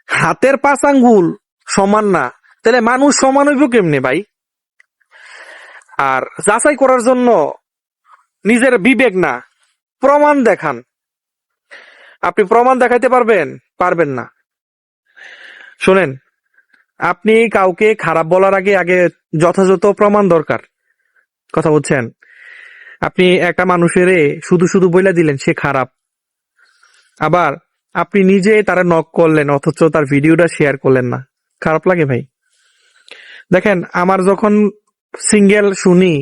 হাতের 5 আঙ্গুল সমান না, তাহলে মানুষ সমান হইব কেমনে ভাই? আর যাচাই করার জন্য নিজের বিবেক না, প্রমাণ দেখান। আপনি প্রমাণ দেখাইতে পারবেন? পারবেন না। শোনেন, আপনি কাউকে খারাপ বলার আগে আগে যথাযথ প্রমাণ দরকার। কথা বুঝছেন? আপনি একটা মানুষের শুধু শুধু বইলা দিলেন সে খারাপ, আবার আপনি নিজে তারা নক করলেন অথচ তার ভিডিওটা শেয়ার করলেন না। খারাপ লাগে ভাই। দেখেন, আমার যখন সিঙ্গেল শুনি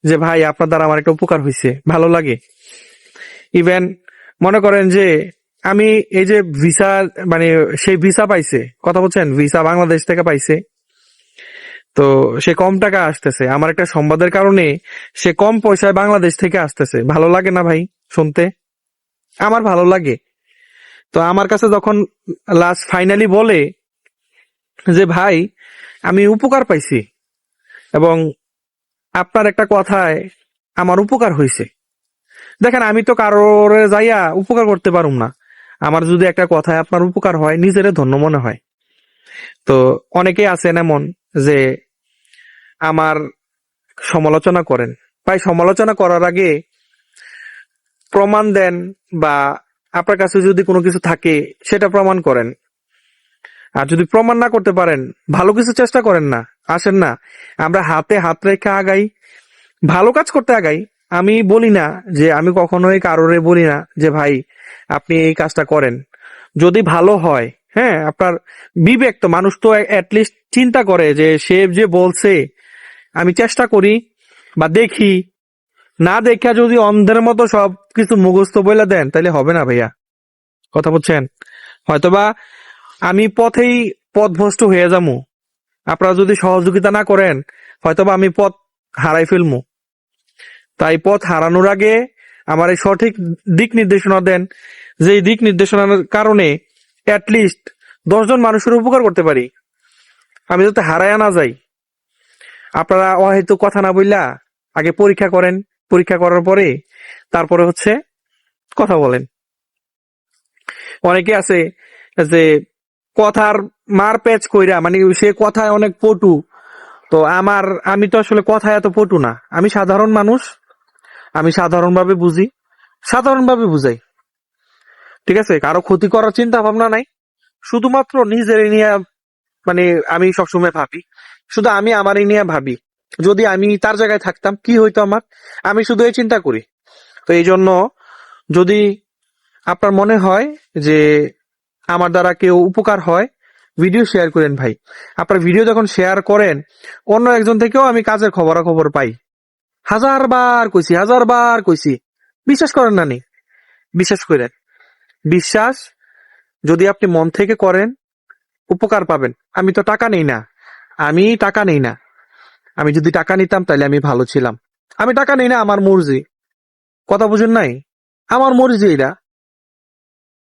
যে ভাই আপনার দ্বারা আমার একটা উপকার হয়েছে, ভালো লাগে। ইভেন মনে করেন যে আমি এই যে ভিসা, মানে সেই ভিসা পাইছে, কথা বলছেন, ভিসা বাংলাদেশ থেকে পাইছে, তো সে কম টাকা আসতেছে, আমার একটা সংবাদের কারণে সে কম পয়সায় বাংলাদেশ থেকে আসতেছে, ভালো লাগে না ভাই শুনতে? আমার ভালো লাগে। তো আমার কাছে যখন লাস্ট ফাইনালি বলে যে ভাই আমি উপকার পাইছি এবং আপনার একটা কথায় আমার উপকার হয়েছে। দেখেন, আমি তো কারোর যাইয়া উপকার করতে পারুম না। আমার যদি একটা কথায় আপনার উপকার হয়, নিজেরে ধন্য মনে হয়। তো অনেকেই আছেন এমন যে আমার সমালোচনা করেন। ভাই, সমালোচনা করার আগে প্রমাণ দেন, বা আপনার কাছে যদি কোনো কিছু থাকে সেটা প্রমাণ করেন। আর যদি প্রমাণ না করতে পারেন, ভালো কিছু চেষ্টা করেন না, আসেন না আমরা হাতে হাত রেখে আগাই, ভালো কাজ করতে আগাই। আমি বলি না যে, আমি কখনোই কারোরে বলি না যে ভাই আপনি এই কাজটা করেন, যদি ভালো হয়। হ্যাঁ, আপনার বিবেক তো, মানুষ তো অ্যাটলিস্ট চিন্তা করে যে সে যে বলছে, আমি চেষ্টা করি বা দেখি, না দেখা যদি অন্ধের মতো সব কিছু মুখস্থ বইলা দেন তাহলে হবে না ভাইয়া। কথা বলছেন? হয়তোবা আমি পথভ্রষ্ট হয়ে যাবো, আপনারা যদি সহযোগিতা না করেন হয়তোবা আমি পথ হারাই ফেলবো। তাই পথ হারানোর আগে আমার এই সঠিক দিক নির্দেশনা দেন, যে এই দিক নির্দেশনার কারণে অ্যাটলিস্ট 10 জন মানুষের উপকার করতে পারি, আমি যাতে হারায়া না যাই। আপনারা হয়তো কথা না বললা আগে পরীক্ষা করেন, পরীক্ষা করার পরে তারপরে হচ্ছে কথা বলেন। অনেকে আছে যে কথার মার প্যাচ কইরা, মানে সে কথায় অনেক পটু। তো আমি তো আসলে কথায় এত পটু না, আমি সাধারণ মানুষ, আমি সাধারণভাবে বুঝি, সাধারণভাবে বুঝাই। ঠিক আছে, কারো ক্ষতি করার চিন্তা ভাবনা নাই, শুধুমাত্র নিজের নিয়ে, মানে আমি সবসময় ভাবি, শুধু আমি আমারই নিয়ে ভাবি, যদি আমি তার জায়গায় থাকতাম কি হইতো আমার, আমি শুধু এই চিন্তা করি। তো এই জন্য যদি আপনার মনে হয় যে আমার দ্বারা কেউ উপকার হয়, ভিডিও শেয়ার করেন ভাই। আপনার ভিডিও যখন শেয়ার করেন, অন্য একজন থেকেও আমি কাজের খবরাখবর পাই। 1000 বার কইছি, 1000 বার কইছি, বিশ্বাস করেন না নি? বিশ্বাস করেন। বিশ্বাস যদি আপনি মন থেকে করেন, উপকার পাবেন। আমি তো টাকা নেই না, আমি টাকা নেই না। আমি যদি টাকা নিতাম তাহলে আমি ভালো ছিলাম। আমি টাকা নেই না, আমার মর্জি। কথা বুঝেন নাই? আমার মর্জি এটা।